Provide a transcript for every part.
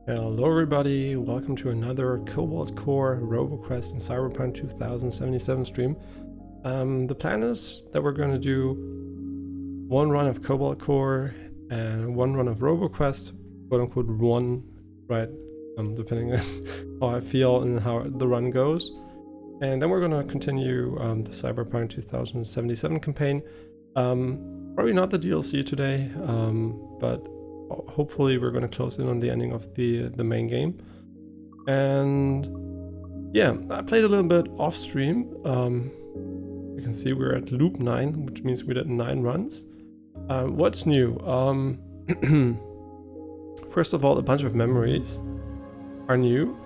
Hello everybody, welcome to another Cobalt Core RoboQuest and Cyberpunk 2077 stream. The plan is that we're going to do one run of Cobalt Core and one run of RoboQuest, quote unquote one, right, depending on how I feel and how the run goes. And then we're going to continue the Cyberpunk 2077 campaign. Probably not the DLC today, but hopefully we're going to close in on the ending of the main game. And yeah, I played a little bit off stream. You can see we're at loop 9, which means we did 9 runs. What's new? First of all, a bunch of memories are new.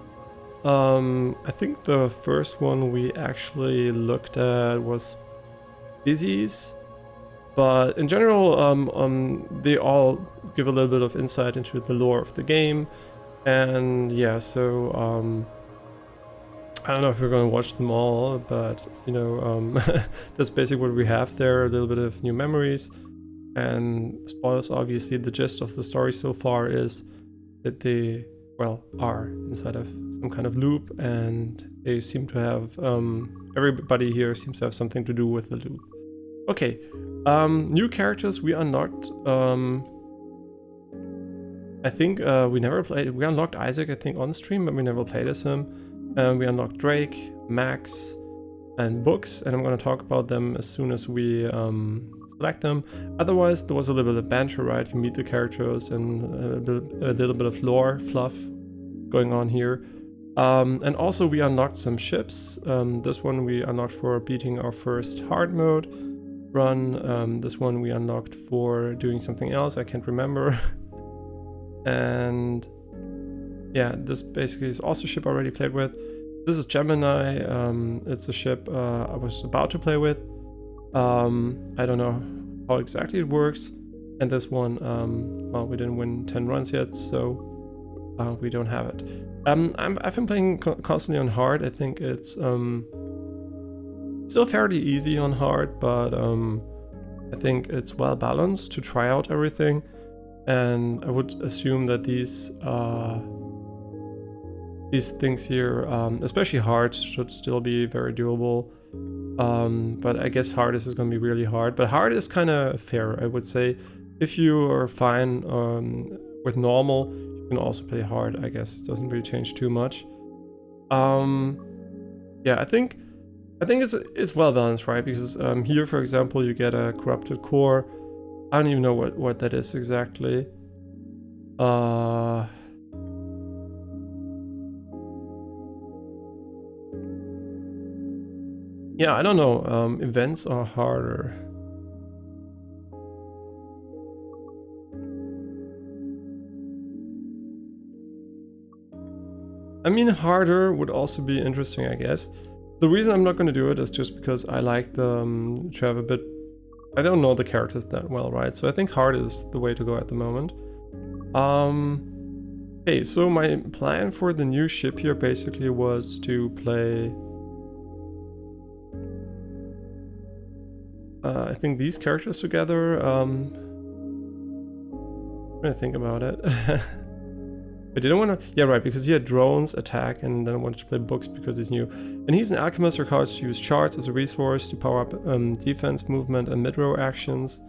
I think the first one we actually looked at was Busy's. But in general, they all give a little bit of insight into the lore of the game. And yeah, so I don't know if we're going to watch them all, but you know, that's basically what we have there, a little bit of new memories. And spoilers, obviously, the gist of the story so far is that they, well, are inside of some kind of loop, and they seem to have, everybody here seems to have something to do with the loop. Okay, new characters we unlocked. I think we unlocked Isaac, I think, on stream, but we never played as him. We unlocked Drake, Max, and Books, and I'm going to talk about them as soon as we select them. Otherwise, there was a little bit of banter, right? You meet the characters and a little bit of lore fluff going on here. And also we unlocked some ships. This one we unlocked for beating our first hard mode run. This one we unlocked for doing something else, I can't remember. And yeah, this basically is also a ship I already played with. This is Gemini. It's a ship I was about to play with. I don't know how exactly it works. And this one, well, we didn't win 10 runs yet, so we don't have it. I've been playing constantly on hard. I think it's still fairly easy on hard, but I think it's well balanced to try out everything. And I would assume that these things here, especially hard, should still be very doable. But I guess hardest is going to be really hard. But hard is kind of fair, I would say. If you are fine with normal, you can also play hard, I guess. It doesn't really change too much. Yeah, I think it's well balanced, right? Because here, for example, you get a corrupted core. I don't even know what that is exactly. Yeah, I don't know. Events are harder. I mean, harder would also be interesting, I guess. The reason I'm not going to do it is just because I like to have a bit... I don't know the characters that well, right? So I think hard is the way to go at the moment. Okay, so my plan for the new ship here basically was to play... I think these characters together. I'm gonna think about it. I didn't want to... Yeah, right, because he had drones, attack, and then I wanted to play Books because he's new. And he's an alchemist required to use charts as a resource to power up defense, movement, and mid-row actions.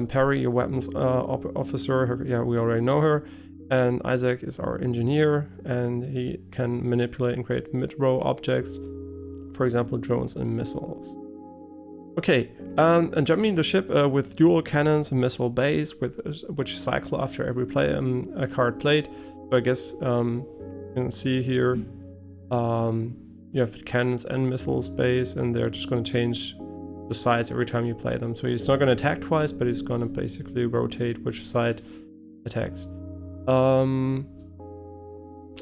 Peri, a weapons officer, yeah, we already know her. And Isaac is our engineer, and he can manipulate and create mid-row objects, for example, drones and missiles. Okay, and jumping the ship with dual cannons and missile bays, which cycle after every a card played. So I guess you can see here you have cannons and missiles base, and they're just going to change the size every time you play them. So he's not going to attack twice, but he's going to basically rotate which side attacks.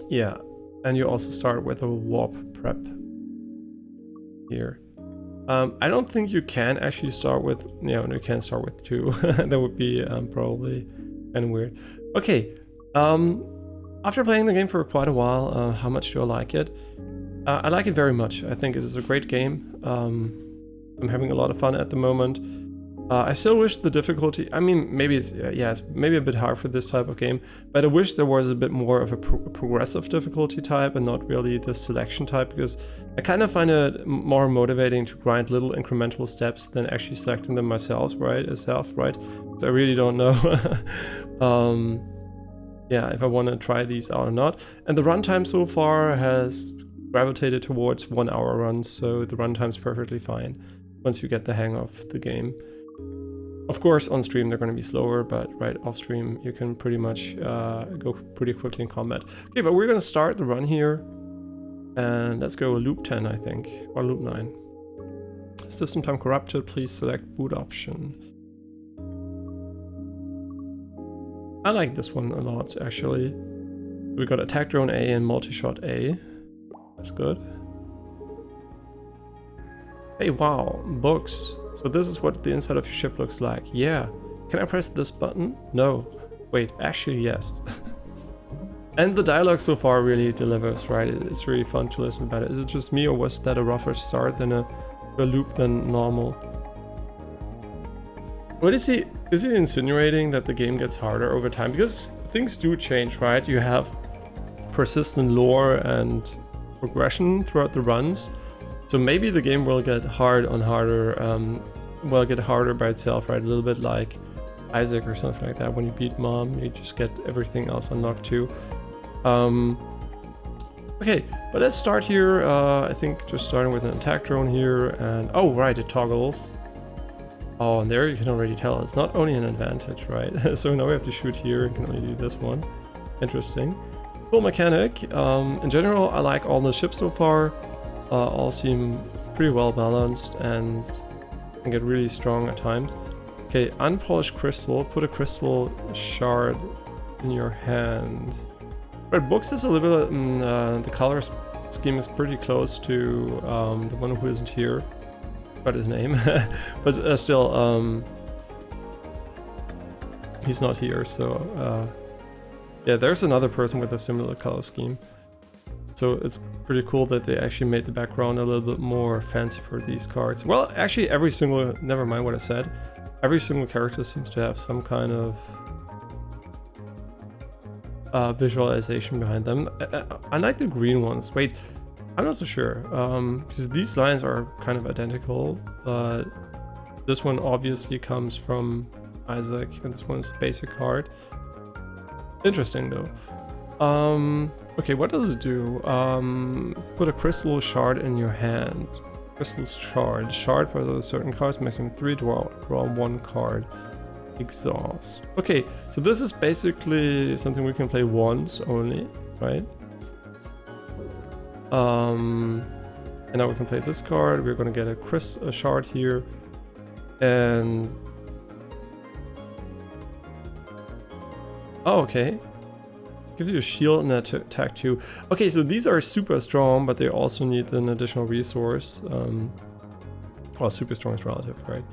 Yeah, and you also start with a warp prep here. I don't think you can actually start with... No, you can't start with 2. That would be probably kind of weird. Okay, after playing the game for quite a while, how much do I like it? I like it very much. I think it is a great game. I'm having a lot of fun at the moment. I still wish the difficulty, I mean, maybe it's, yeah, it's maybe a bit hard for this type of game, but I wish there was a bit more of a progressive difficulty type and not really the selection type, because I kind of find it more motivating to grind little incremental steps than actually selecting them myself, right? So I really don't know, yeah, if I want to try these out or not. And the runtime so far has gravitated towards 1 hour runs, so the runtime's perfectly fine once you get the hang of the game. Of course, on stream they're going to be slower, but right off stream you can pretty much go pretty quickly in combat. Okay, but we're going to start the run here, and let's go loop 10, I think, or loop 9. System time corrupted, please select boot option. I like this one a lot, actually. We got attack drone A and multi-shot A. That's good. Hey, wow, books. So this is what the inside of your ship looks like. Yeah. Can I press this button? No. Wait, actually yes. And the dialogue so far really delivers, right? It's really fun to listen about it. Is it just me, or was that a rougher start than a loop than normal? What is he insinuating that the game gets harder over time? Because things do change, right? You have persistent lore and progression throughout the runs. So maybe the game will get harder, will get harder by itself, right? A little bit like Isaac or something like that. When you beat Mom, you just get everything else unlocked too. Okay, but let's start here. I think just starting with an attack drone here, and oh right, it toggles. Oh, and there you can already tell it's not only an advantage, right? So now we have to shoot here and can only do this one. Interesting. Cool mechanic. In general, I like all the ships so far. All seem pretty well balanced and can get really strong at times. Okay, unpolished crystal. Put a crystal shard in your hand. Right, books is a little bit, the color scheme is pretty close to the one who isn't here. Got his name, but still, he's not here. So yeah, there's another person with a similar color scheme. So it's pretty cool that they actually made the background a little bit more fancy for these cards. Well, actually every single, never mind what I said, every single character seems to have some kind of visualization behind them. I like the green ones. Wait, I'm not so sure, because these lines are kind of identical, but this one obviously comes from Isaac, and this one's a basic card. Interesting though. Okay, what does it do? Put a crystal shard in your hand. Crystal shard. Shard for those certain cards, maximum 3, draw 1 card. Exhaust. Okay, so this is basically something we can play once only, right? And now we can play this card. We're gonna get a shard here, and oh, okay. Gives you a shield and attack too. Okay, so these are super strong, but they also need an additional resource. Well, super strong is relative, right?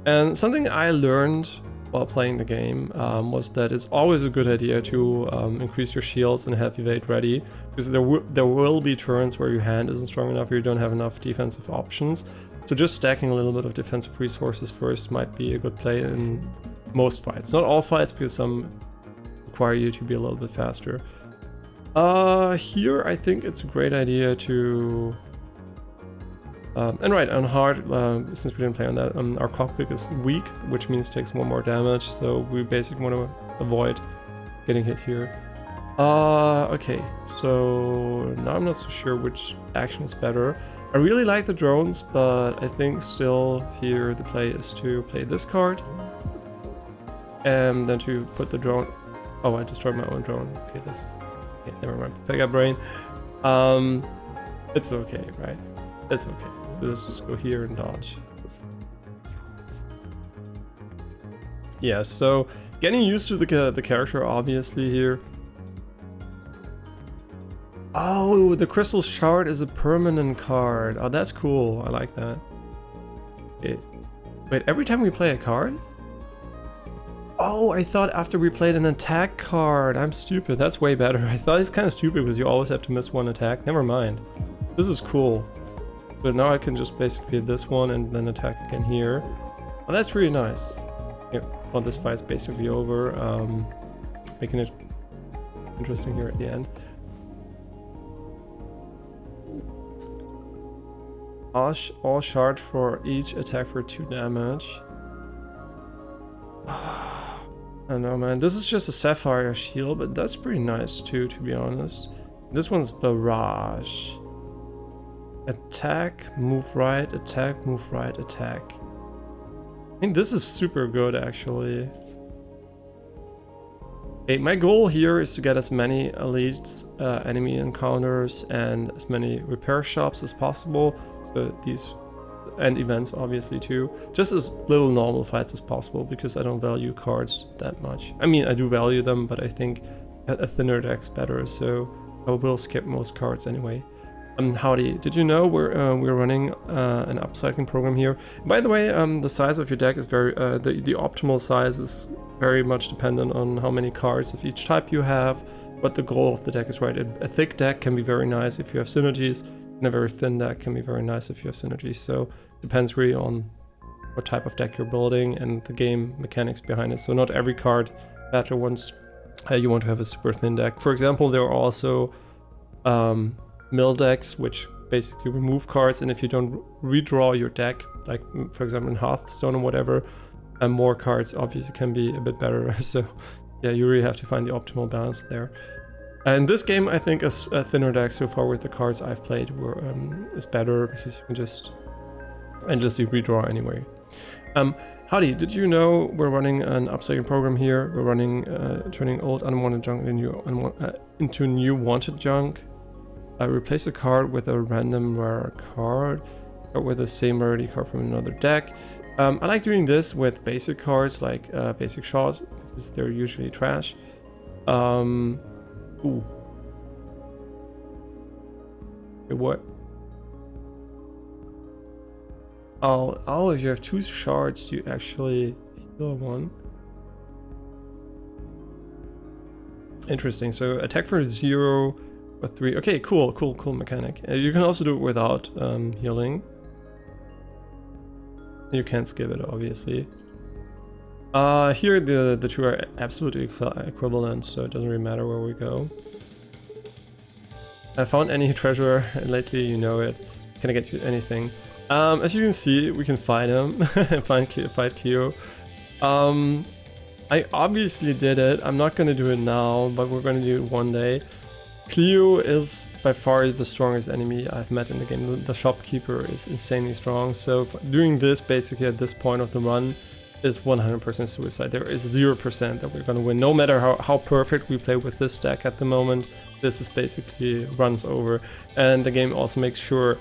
And something I learned while playing the game was that it's always a good idea to increase your shields and have evade ready, because there will be turns where your hand isn't strong enough or you don't have enough defensive options. So just stacking a little bit of defensive resources first might be a good play in most fights. Not all fights, because some require you to be a little bit faster. Here I think it's a great idea to and right, on hard, since we didn't play on that, our cockpit is weak, which means it takes 1 more damage, so we basically want to avoid getting hit here. Okay, so now I'm not so sure which action is better. I really like the drones, but I think still here the play is to play this card, and then to put the drone. Oh, I destroyed my own drone. Okay, that's okay, never mind. Pick up brain. It's okay, right? It's okay. Let's just go here and dodge. Yeah, so getting used to the character obviously here. Oh, the crystal shard is a permanent card. Oh, that's cool. I like that. Okay. Wait, every time we play a card? Oh, I thought after we played an attack card. I'm stupid. That's way better. I thought it's kind of stupid because you always have to miss 1 attack. Never mind. This is cool. But now I can just basically hit this one and then attack again here. Oh, that's really nice. Yeah, well, this fight's basically over, making it interesting here at the end. All shard for each attack for 2 damage. I don't know, man. This is just a sapphire shield, but that's pretty nice too, to be honest. This one's barrage. Attack, move right, attack, move right, attack. I think this is super good, actually. Okay, my goal here is to get as many elites, enemy encounters, and as many repair shops as possible. So these, and events obviously too. Just as little normal fights as possible, because I don't value cards that much. I mean, I do value them, but I think a thinner deck's better, so I will skip most cards anyway. Howdy, did you know we're running an upcycling program here? By the way, the size of your deck is very, the optimal size is very much dependent on how many cards of each type you have, but the goal of the deck is right. A thick deck can be very nice if you have synergies, and a very thin deck can be very nice if you have synergies, so it depends really on what type of deck you're building and the game mechanics behind it. So not every card batter wants, you want to have a super thin deck. For example, there are also mill decks, which basically remove cards, and if you don't redraw your deck, like for example in Hearthstone or whatever, more cards obviously can be a bit better. So yeah, you really have to find the optimal balance there. And this game, I think, is a thinner deck so far with the cards I've played is better, because you can just redraw anyway. Howdy, did you know we're running an upcycling program here? We're running turning old unwanted junk into new wanted junk. Replace a card with a random rare card, or with the same rarity card from another deck. I like doing this with basic cards like basic shot, because they're usually trash. Ooh. Okay, what? Oh, if you have 2 shards, you actually heal 1. Interesting. So attack for 0 or 3. Okay, cool mechanic. You can also do it without healing. You can't skip it, obviously. Here the two are absolutely equivalent, so it doesn't really matter where we go. I found any treasure lately, you know it. Can I get you anything? As you can see, we can fight him, fight Cleo. I obviously did it. I'm not gonna do it now, but we're gonna do it one day. Cleo is by far the strongest enemy I've met in the game. The shopkeeper is insanely strong, so doing this basically at this point of the run is 100% suicide. There is 0% that we're gonna win. No matter how perfect we play with this deck at the moment, this is basically runs over. And the game also makes sure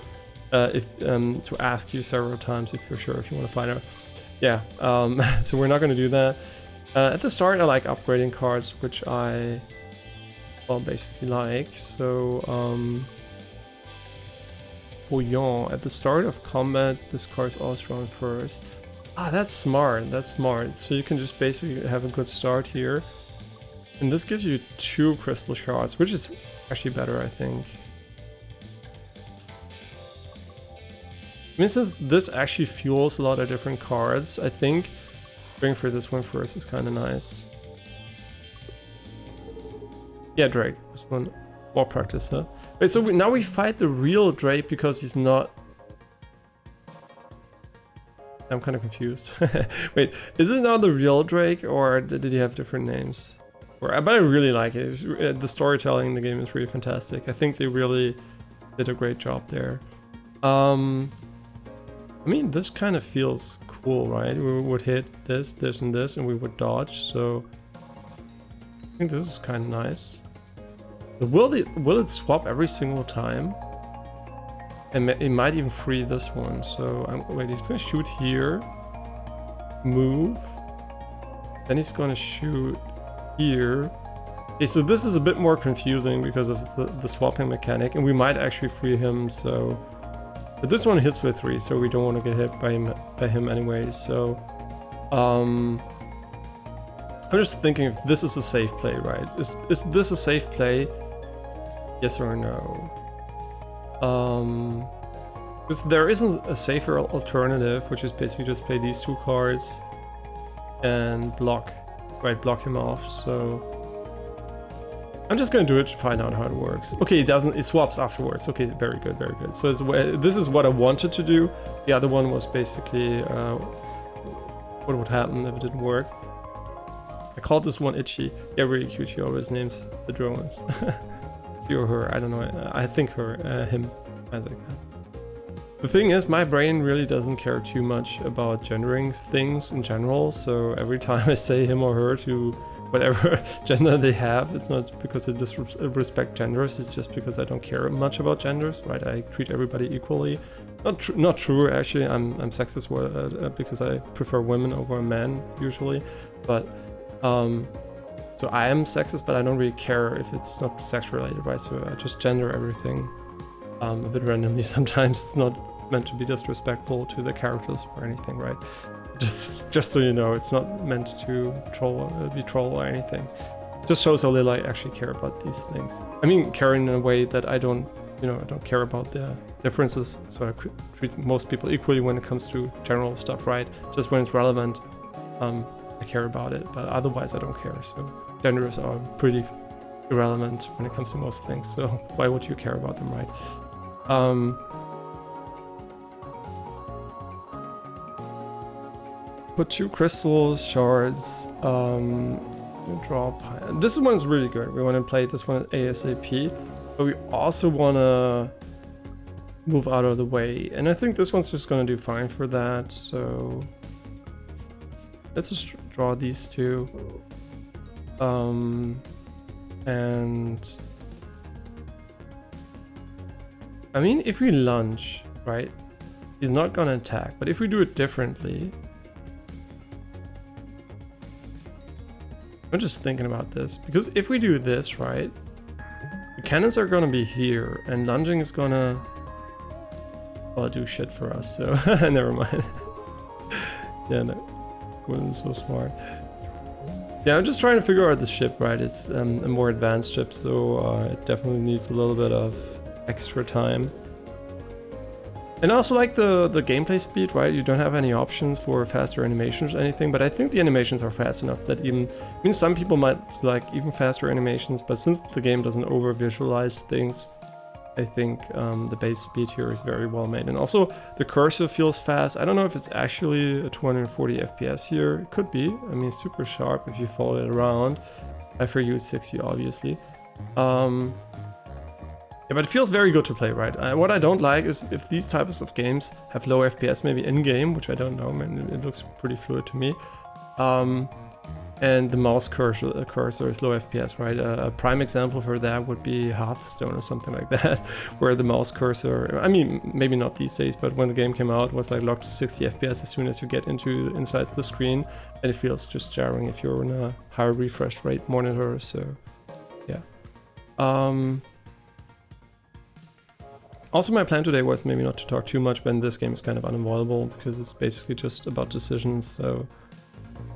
to ask you several times if you're sure if you want to fight her. Yeah, so we're not gonna do that. At the start, I like upgrading cards, which I, well, basically like. So, Bouillon. At the start of combat, this card's always drawn first. Ah, that's smart, that's smart. So you can just basically have a good start here. And this gives you 2 crystal shards, which is actually better, I think. I mean, since this actually fuels a lot of different cards, I think going for this one first is kind of nice. Yeah, Drake. This one, more practice, huh? Wait, so now we fight the real Drake because he's not... I'm kind of confused. Wait, is it now the real Drake, or did he have different names? But I really like it. The storytelling in the game is really fantastic. I think they really did a great job there. I mean, this kind of feels cool, right? We would hit this, this, and this, and we would dodge, so... I think this is kind of nice. Will it swap every single time? And it might even free this one, so... wait, he's gonna shoot here. Move. Then he's gonna shoot here. Okay, so this is a bit more confusing because of the swapping mechanic, and we might actually free him, so... But this one hits for 3, so we don't want to get hit by him anyway, so... I'm just thinking if this is a safe play, right? Is this a safe play? Yes or no? Because there isn't a safer alternative, which is basically just play these 2 cards and block him off. So I'm just gonna do it to find out how it works. Okay, it swaps afterwards. Okay, very good, very good. So this is what I wanted to do. The other one was basically what would happen if it didn't work. I called this one Itchy. Yeah, really cute. She always names the drones. He or her, I don't know. I think him, Isaac. The thing is, my brain really doesn't care too much about gendering things in general. So every time I say him or her to whatever gender they have, it's not because I disrespect genders. It's just because I don't care much about genders, right? I treat everybody equally. Not true, actually. I'm sexist because I prefer women over men usually, but so I am sexist, but I don't really care if it's not sex related, right? So I just gender everything a bit randomly. Sometimes it's not meant to be disrespectful to the characters or anything, right? Just so you know, it's not meant to be troll or anything. Just shows how little I actually care about these things. I mean, care in a way that I don't care about the differences. So I treat most people equally when it comes to general stuff, right? Just when it's relevant, I care about it, but otherwise I don't care. So genders are pretty irrelevant when it comes to most things. So why would you care about them, right? Put 2 crystals, shards, draw. This one is really good. We want to play this one ASAP, but we also want to move out of the way. And I think this one's just going to do fine for that. So let's just draw these 2. And I mean, if we lunge, right, he's not going to attack. But if we do it differently, I'm just thinking about this, because if we do this, right, the cannons are gonna be here, and lunging is gonna, well, do shit for us, so never mind. Yeah, no, wasn't so smart. Yeah, I'm just trying to figure out the ship, right? It's a more advanced ship, so it definitely needs a little bit of extra time. And I also like the gameplay speed, right? You don't have any options for faster animations or anything, but I think the animations are fast enough that even, I mean, some people might like even faster animations, but since the game doesn't over visualize things, I think the base speed here is very well made. And also the cursor feels fast. I don't know if it's actually a 240 FPS here. It could be. I mean, super sharp if you follow it around. For you it's 60, obviously. Yeah, but it feels very good to play, right? What I don't like is if these types of games have low FPS, maybe in-game, which I don't know, man, it looks pretty fluid to me. And the mouse cursor is low FPS, right? A prime example for that would be Hearthstone or something like that, where the mouse cursor, I mean, maybe not these days, but when the game came out, it was like locked to 60 FPS as soon as you get inside the screen, and it feels just jarring if you're on a higher refresh rate monitor, so yeah. Also, my plan today was maybe not to talk too much, but this game is kind of unavoidable because it's basically just about decisions. So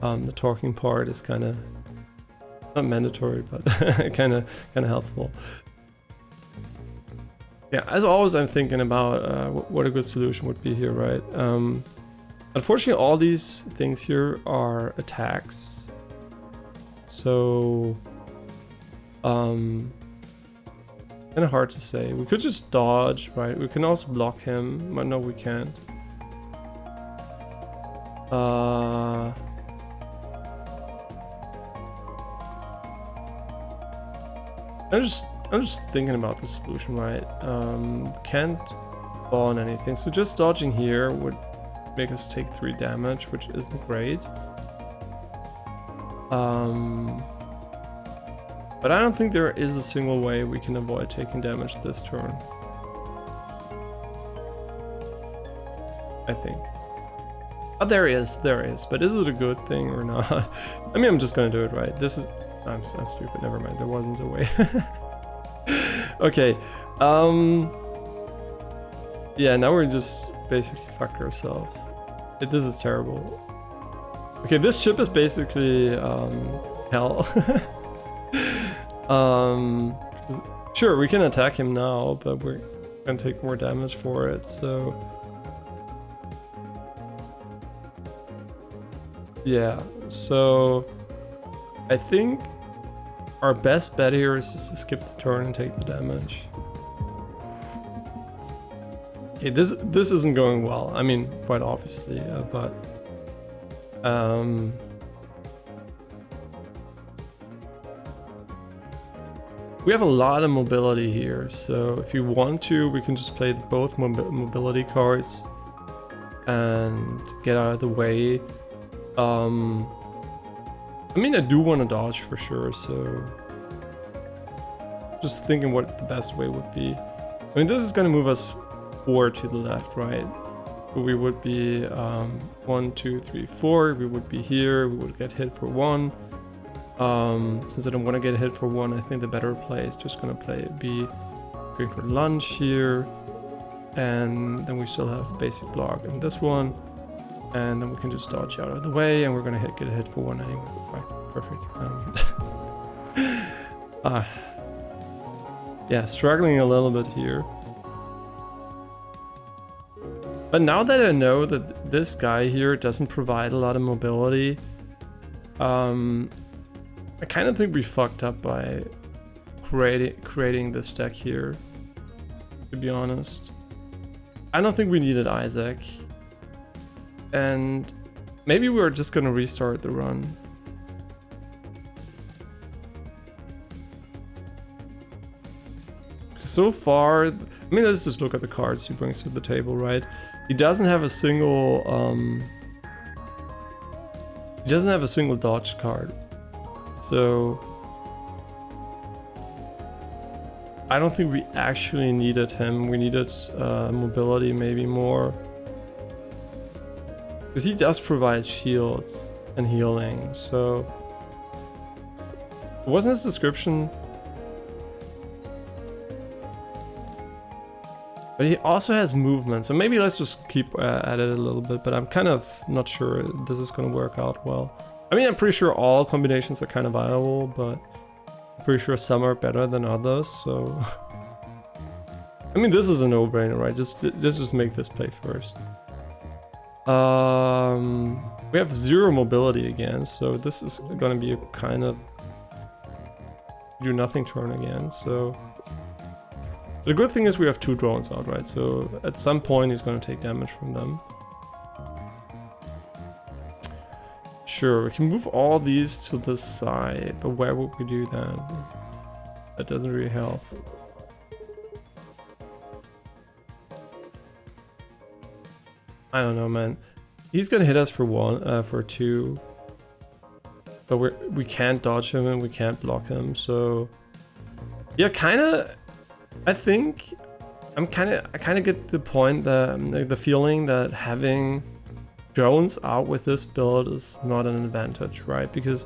the talking part is kind of not mandatory, but kind of helpful. Yeah, as always, I'm thinking about what a good solution would be here, right? Unfortunately, all these things here are attacks. So kind of hard to say. We could just dodge, right? We can also block him, but no, we can't. I'm just thinking about the solution, right? Can't spawn anything, so just dodging here would make us take 3 damage, which isn't great. But I don't think there is a single way we can avoid taking damage this turn. I think. Oh, there is. But is it a good thing or not? I mean, I'm just gonna do it, right? This is... I'm stupid, never mind. There wasn't a way. Okay. Yeah, now we're just basically fucked ourselves. This is terrible. Okay, this ship is basically hell. Sure, we can attack him now, but gonna take more damage for it, so... Yeah, so... I think our best bet here is just to skip the turn and take the damage. Okay, this isn't going well. I mean, quite obviously, but... we have a lot of mobility here, so if you want to, we can just play both mobility cards and get out of the way. I mean, I do want to dodge for sure, so just thinking what the best way would be. I mean, this is going to move us 4 to the left, right? So we would be 1, 2, 3, 4. We would be here. We would get hit for 1. Since I don't want to get hit for 1, I think the better play is just going to be going for lunge here, and then we still have basic block in this one, and then we can just dodge out of the way, and we're going to get hit for 1 anyway. Right, perfect. Yeah, struggling a little bit here. But now that I know that this guy here doesn't provide a lot of mobility, I kind of think we fucked up by creating this deck here, to be honest. I don't think we needed Isaac. And maybe we're just gonna restart the run. So far, I mean, let's just look at the cards he brings to the table, right? He doesn't have a single, dodge card. So I don't think we actually needed him. We needed mobility maybe more, because he does provide shields and healing. So wasn't his description? But he also has movement, so maybe let's just keep at it a little bit, but I'm kind of not sure this is going to work out well. I mean, I'm pretty sure all combinations are kind of viable, but I'm pretty sure some are better than others, so... I mean, this is a no-brainer, right? Just make this play first. We have 0 mobility again, so this is going to be a kind of do nothing turn again, so... The good thing is we have 2 drones out, right? So at some point he's going to take damage from them. Sure, we can move all these to the side, but where would we do that? That doesn't really help. I don't know, man. He's gonna hit us for 1, for 2, but we can't dodge him and we can't block him. So yeah, kind of. I think I kind of get the point that the feeling that having drones out with this build is not an advantage, right? Because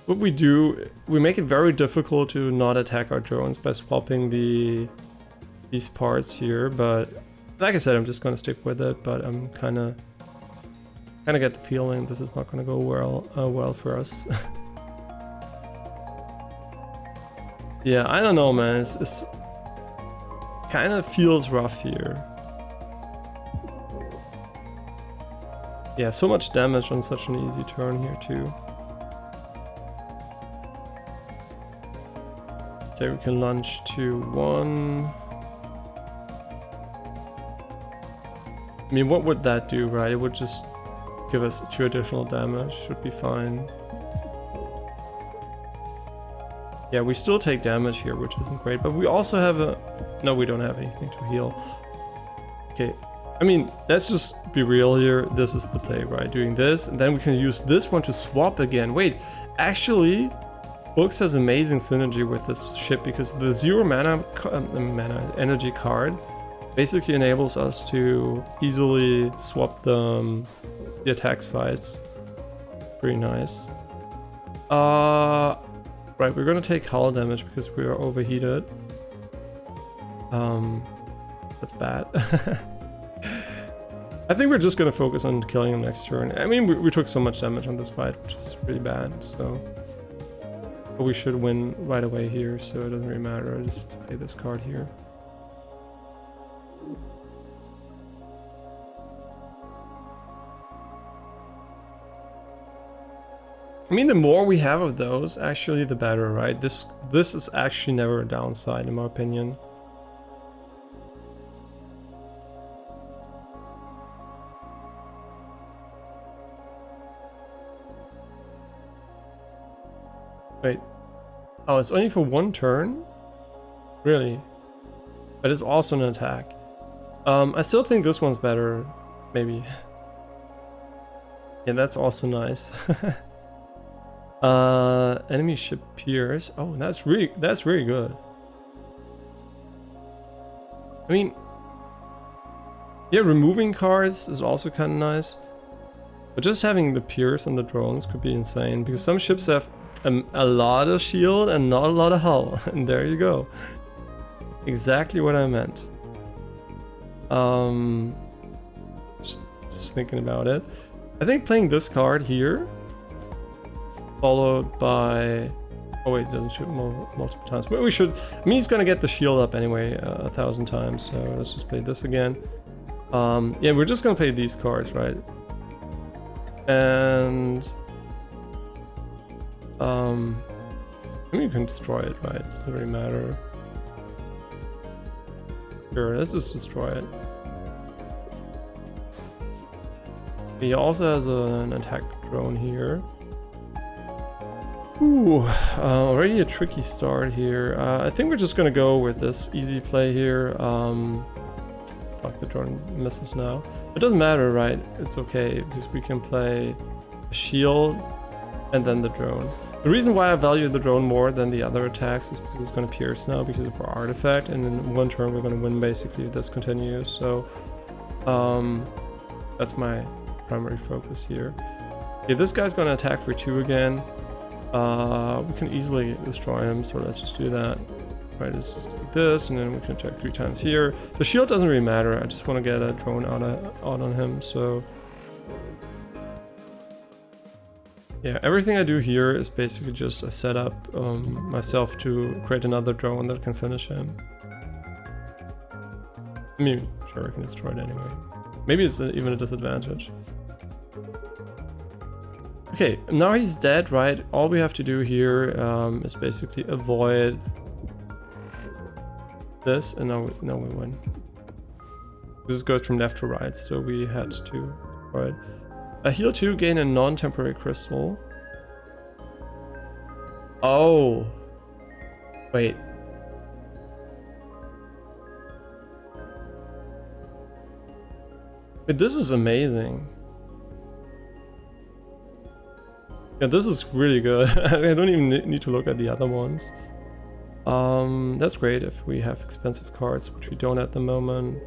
what we do, we make it very difficult to not attack our drones by swapping these parts here. But like I said, I'm just gonna stick with it. But I'm kind of get the feeling this is not gonna go well for us. Yeah, I don't know, man. It's kind of feels rough here. Yeah, so much damage on such an easy turn here too. Okay, we can launch to 1. I mean, what would that do, right? It would just give us 2 additional damage, should be fine. Yeah, we still take damage here, which isn't great, but we also have a... No, we don't have anything to heal. Okay, I mean, let's just be real here. This is the play, right? Doing this, and then we can use this one to swap again. Wait, actually, Books has amazing synergy with this ship, because the 0 mana energy card basically enables us to easily swap the attack sides. Pretty nice. Right, we're gonna take hull damage because we are overheated. That's bad. I think we're just gonna focus on killing him next turn. I mean, we took so much damage on this fight, which is really bad, so... But we should win right away here, so it doesn't really matter. I just play this card here. I mean, the more we have of those, actually, the better, right? This is actually never a downside, in my opinion. Wait. Oh, it's only for one turn? Really? But it's also an attack. I still think this one's better, maybe. Yeah, that's also nice. Enemy ship peers. Oh, that's really good. I mean, yeah, removing cards is also kind of nice. But just having the peers and the drones could be insane, because some ships have a lot of shield and not a lot of hull. And there you go. Exactly what I meant. Just thinking about it. I think playing this card here, followed by... Oh wait, it doesn't shoot multiple times. But we should... I mean, he's gonna get the shield up anyway 1,000 times, so let's just play this again. Yeah, we're just gonna play these cards, right? And... I mean, you can destroy it, right? It doesn't really matter. Sure, let's just destroy it. He also has an attack drone here. Ooh, already a tricky start here. I think we're just gonna go with this easy play here. Fuck, the drone misses now. It doesn't matter, right? It's okay, because we can play a shield and then the drone. The reason why I value the drone more than the other attacks is because it's gonna pierce now because of our artifact, and in one turn we're gonna win basically if this continues. So, that's my primary focus here. Okay, this guy's gonna attack for 2 again. We can easily destroy him, so let's just do that. Right, let's just do this, and then we can attack 3 times here. The shield doesn't really matter, I just want to get a drone out on him, so... Yeah, everything I do here is basically just a setup myself to create another drone that can finish him. I mean, sure, I can destroy it anyway. Maybe it's even a disadvantage. Okay, now he's dead, right? All we have to do here is basically avoid this, and now we win. This goes from left to right, so we had to, right? Heal 2, gain a non-temporary crystal. Oh. Wait. But this is amazing. Yeah, this is really good. I don't even need to look at the other ones. That's great if we have expensive cards, which we don't at the moment.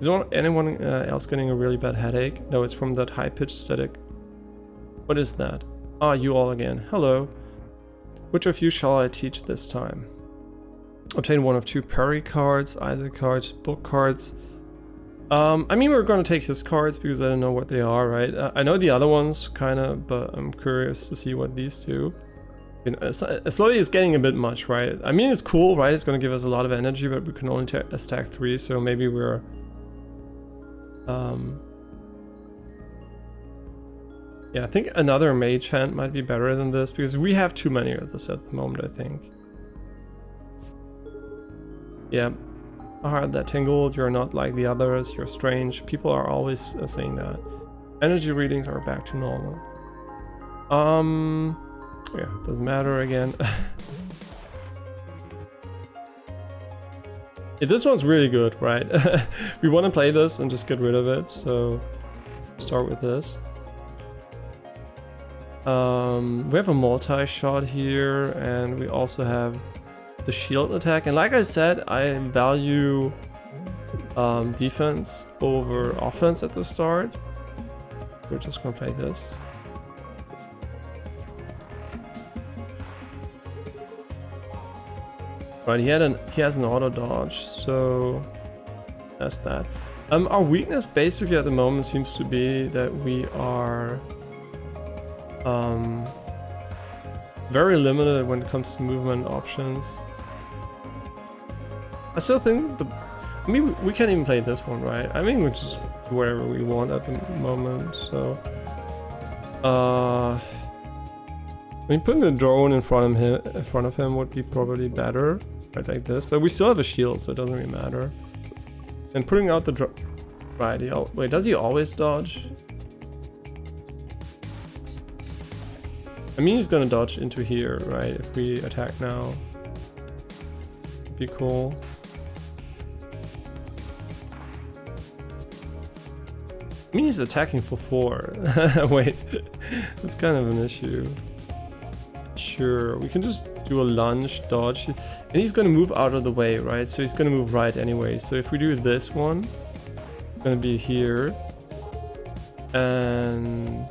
Is anyone else getting a really bad headache? No, it's from that high-pitched static. What is that? Ah, you all again. Hello. Which of you shall I teach this time? Obtain 1 of 2 Peri cards, Isaac cards, book cards. I mean, we're going to take his cards because I don't know what they are, right? I know the other ones, kind of, but I'm curious to see what these do. You know, slowly it's getting a bit much, right? I mean, it's cool, right? It's going to give us a lot of energy, but we can only stack 3, so maybe we're... yeah, I think another mage hand might be better than this, because we have too many of this at the moment, I think. Yeah. I heard that tingled, you're not like the others, you're strange. People are always saying that. Energy readings are back to normal. Yeah, doesn't matter again. Yeah, this one's really good, right? We want to play this and just get rid of it, so start with this. We have a multi-shot here, and we also have the shield attack. And like I said, I value defense over offense at the start. We're just gonna play this. Right, he has an auto dodge, so that's that. Our weakness basically at the moment seems to be that we are very limited when it comes to movement options. I still think I mean, we can't even play this one, right? I mean, we just do whatever we want at the moment, so I mean, putting the drone in front of him would be probably better, right, like this. But we still have a shield, so it doesn't really matter. And putting out the drone, right? Wait, does he always dodge? I mean, he's gonna dodge into here, right? If we attack now, be cool. I mean, he's attacking for 4. Wait, that's kind of an issue. Sure, we can just do a lunge, dodge, and he's gonna move out of the way, right? So he's gonna move right anyway. So if we do this one, it's gonna be here, and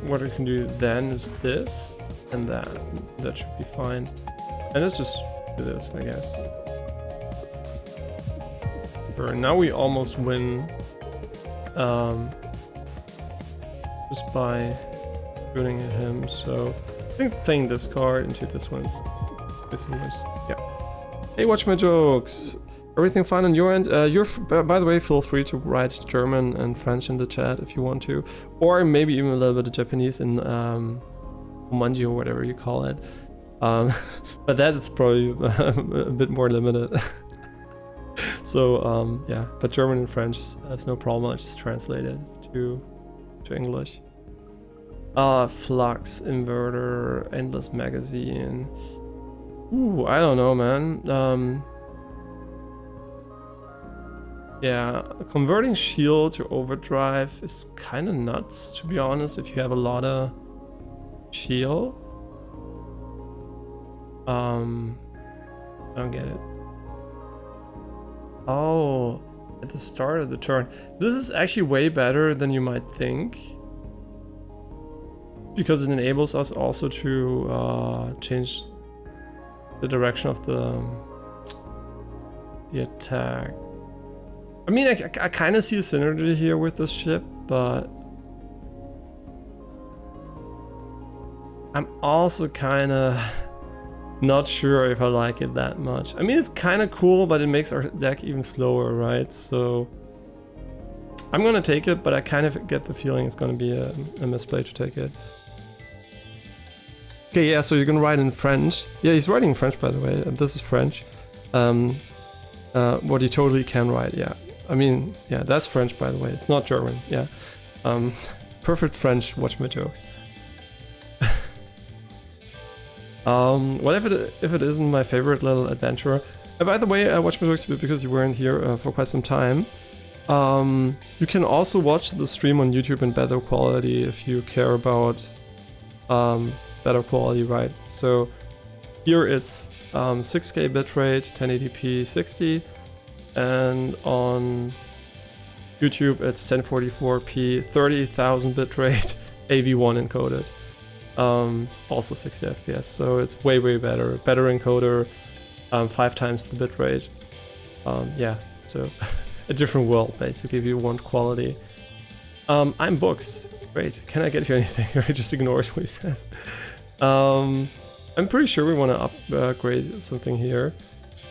what we can do then is this and that. That should be fine. And let's just do this, I guess. Burn. Now we almost win. Just by shooting at him. So I think playing this card into this one's yeah. Hey, watch my jokes. Everything fine on your end? By the way, feel free to write German and French in the chat if you want to, or maybe even a little bit of Japanese in Manji or whatever you call it. But that is probably a bit more limited. So yeah, but German and French is no problem. I just translate it to English. Flux, inverter, endless magazine. Ooh, I don't know, man. Yeah, converting shield to overdrive is kind of nuts, to be honest, if you have a lot of shield. I don't get it. Oh, at the start of the turn. This is actually way better than you might think, because it enables us also to change the direction of the attack. I mean, I kind of see a synergy here with this ship, but I'm also kind of not sure if I like it that much. I mean, it's kind of cool, but it makes our deck even slower, right? So I'm gonna take it, but I kind of get the feeling it's gonna be a misplay to take it. Okay, yeah, so you're gonna write in French. Yeah, he's writing in French, by the way. This is French. What he totally can write, yeah. I mean, yeah, that's French, by the way. It's not German, yeah. Perfect French, watch my jokes. What if it isn't my favorite little adventure? By the way, I watched my jokes because you weren't here for quite some time. You can also watch the stream on YouTube in better quality if you care about better quality, right? So here it's 6K bitrate, 1080p 60, and on YouTube it's 1044p, 30,000 bitrate, AV1 encoded. Also 60 FPS, so it's way better encoder, 5 times the bitrate. Yeah, so a different world basically if you want quality. I'm Books. Great, can I get you anything? He just ignores what he says. I'm pretty sure we want to upgrade something here,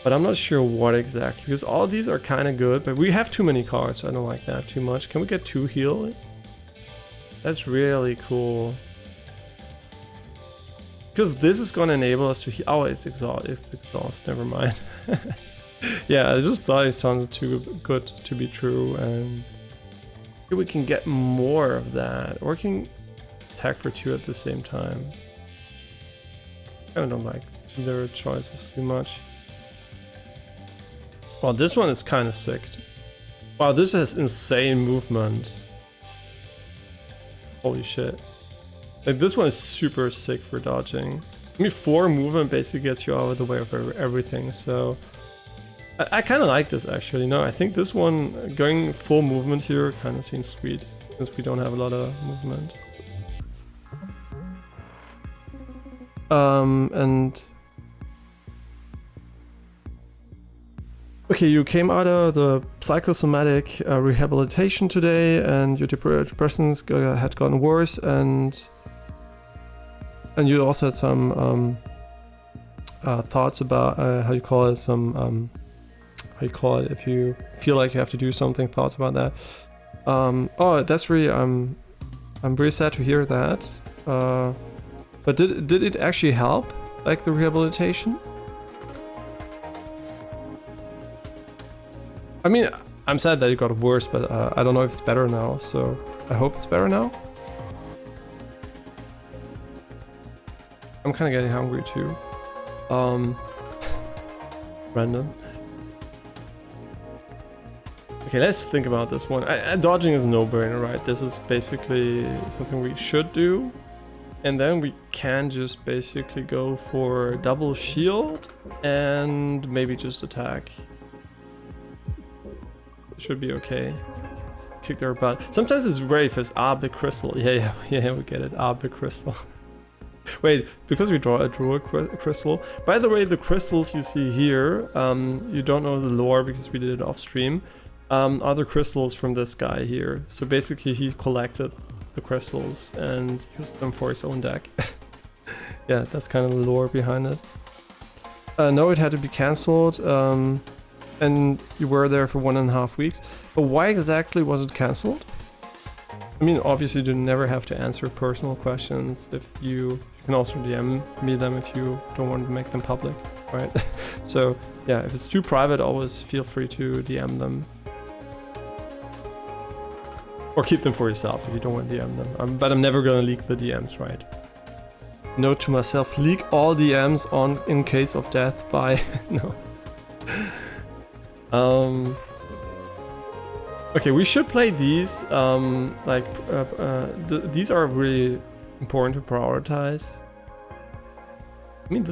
but I'm not sure what exactly, because all of these are kind of good, but we have too many cards. I don't like that too much. Can we get 2 heal? That's really cool. Because this is going to enable us to heal. Oh, it's exhaust, never mind. Yeah, I just thought it sounded too good to be true, and we can get more of that, or we can attack for 2 at the same time. I kind of don't like either choices too much. Well, this one is kind of sick. Wow, this has insane movement. Holy shit. Like, this one is super sick for dodging. I mean, 4 movement basically gets you out of the way of everything, so I kind of like this actually. No, I think this one, going full movement here, kind of seems sweet, since we don't have a lot of movement. And okay, you came out of the psychosomatic rehabilitation today, and your depression had gotten worse, and you also had some thoughts about how you call it, how you call it if you feel like you have to do something, thoughts about that. Oh, that's really, I'm really sad to hear that. But did it actually help? Like the rehabilitation? I mean, I'm sad that it got worse, but I don't know if it's better now, so I hope it's better now. I'm kind of getting hungry too. Random. Okay, let's think about this one. Dodging is a no-brainer, right? This is basically something we should do. And then we can just basically go for double shield and maybe just attack. Should be okay. Kick their butt. Sometimes it's very fast. Big crystal. Yeah, we get it. Big crystal. Wait, because we drew a crystal. By the way, the crystals you see here, you don't know the lore because we did it off stream, are the crystals from this guy here. So basically he collected the crystals and used them for his own deck. Yeah, that's kind of the lore behind it. No, it had to be cancelled. And you were there for 1.5 weeks. But why exactly was it cancelled? I mean, obviously you never have to answer personal questions. If you can also DM me them if you don't want to make them public, right? So yeah, if it's too private, always feel free to DM them. Or keep them for yourself if you don't want to DM them. But I'm never gonna leak the DMs, right? Note to myself, leak all DMs on in case of death by... No. Okay, we should play these. These are really important to prioritize. I mean,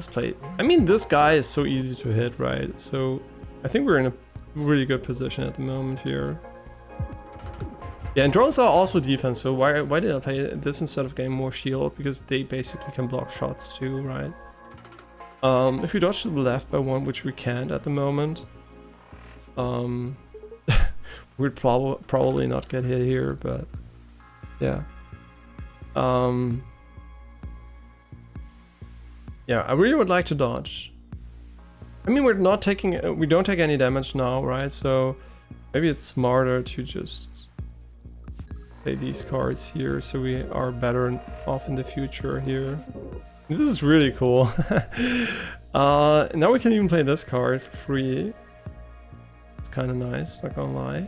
this guy is so easy to hit, right? So I think we're in a really good position at the moment here. Yeah, and drones are also defense. So why did I play this instead of getting more shield? Because they basically can block shots too, right? If we dodge to the left by 1, which we can't at the moment. We'd probably not get hit here, but yeah. Yeah, I really would like to dodge. I mean, we don't take any damage now, right? So maybe it's smarter to just play these cards here, so we are better off in the future here. This is really cool. Now we can even play this card for free. It's kind of nice, not gonna lie.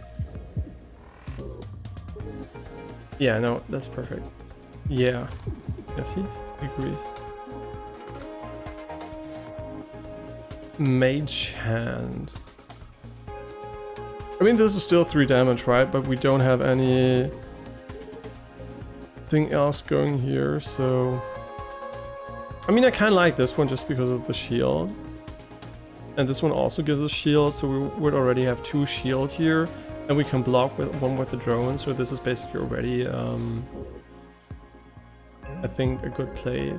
Yeah, no, that's perfect. Yeah. Yeah, see? Agrees. Mage Hand. I mean, this is still 3 damage, right? But we don't have anything else going here, so... I mean, I kind of like this one just because of the shield. And this one also gives us shield, so we would already have 2 shield here. And we can block with one with the drone, so this is basically already, I think, a good play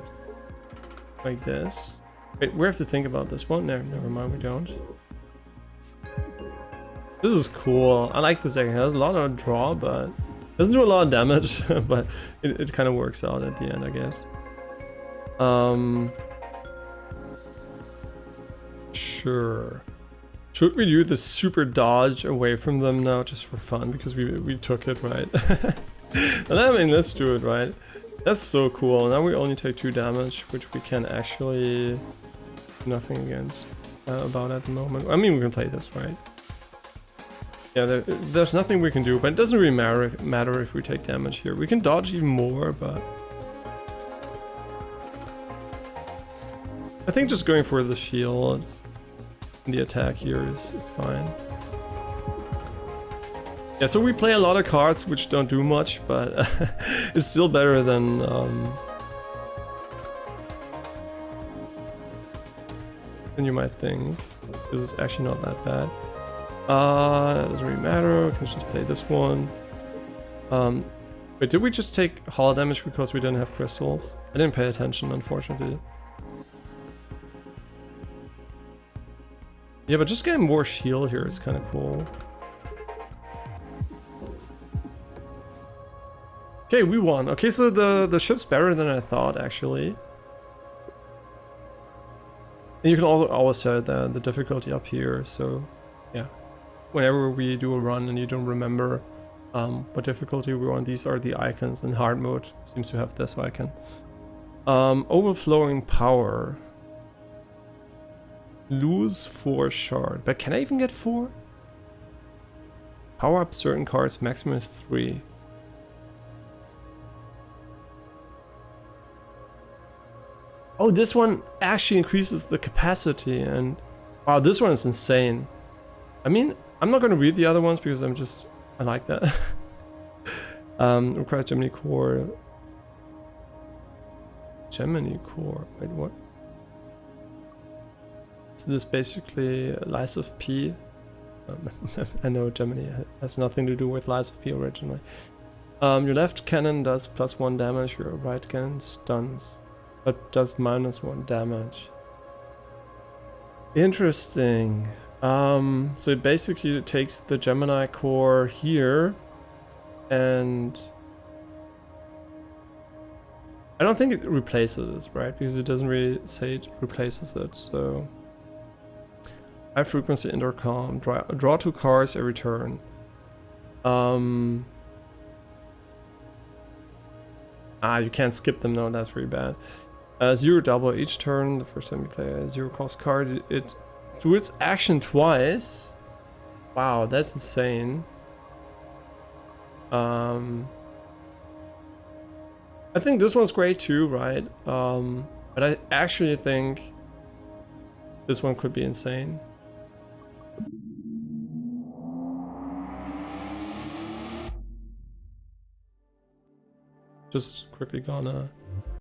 like this. Wait, we have to think about this one. No, never mind, we don't. This is cool. I like this deck. It has a lot of draw, but it doesn't do a lot of damage, but it kind of works out at the end, I guess. Sure. Should we do the super dodge away from them now just for fun? Because we took it, right? And I mean, let's do it, right? That's so cool. Now we only take 2 damage, which we can actually do nothing against about at the moment. I mean, we can play this, right? Yeah, there's nothing we can do, but it doesn't really matter if we take damage here. We can dodge even more, but... I think just going for the shield and the attack here is fine. Yeah, so we play a lot of cards which don't do much, but it's still better than you might think. This is actually not that bad. It doesn't really matter. We can just play this one. Wait, did we just take hollow damage because we didn't have crystals? I didn't pay attention, unfortunately. Yeah, but just getting more shield here is kind of cool. Okay, we won. Okay, so the ship's better than I thought, actually. And you can also always set the difficulty up here, so yeah. Whenever we do a run and you don't remember what difficulty we're on, these are the icons, and hard mode seems to have this icon. Overflowing power. Lose 4 shard. But can I even get 4? Power up certain cards, maximum is 3. Oh, this one actually increases the capacity, and wow, this one is insane. I mean, I'm not going to read the other ones because I like that. Requires Gemini core. Gemini core. Wait, what? So this basically Lies of P. I know Gemini has nothing to do with Lies of P originally. Your left cannon does +1 damage. Your right cannon stuns, but does -1 damage. Interesting. So it basically takes the Gemini core here, and I don't think it replaces it, right? Because it doesn't really say it replaces it. So high frequency intercom, draw 2 cards every turn. You can't skip them. No, that's really bad. 0 double each turn. The first time you play a 0 cost card, it do its action twice. Wow, that's insane. I think this one's great too, right? But I actually think this one could be insane. Just quickly gonna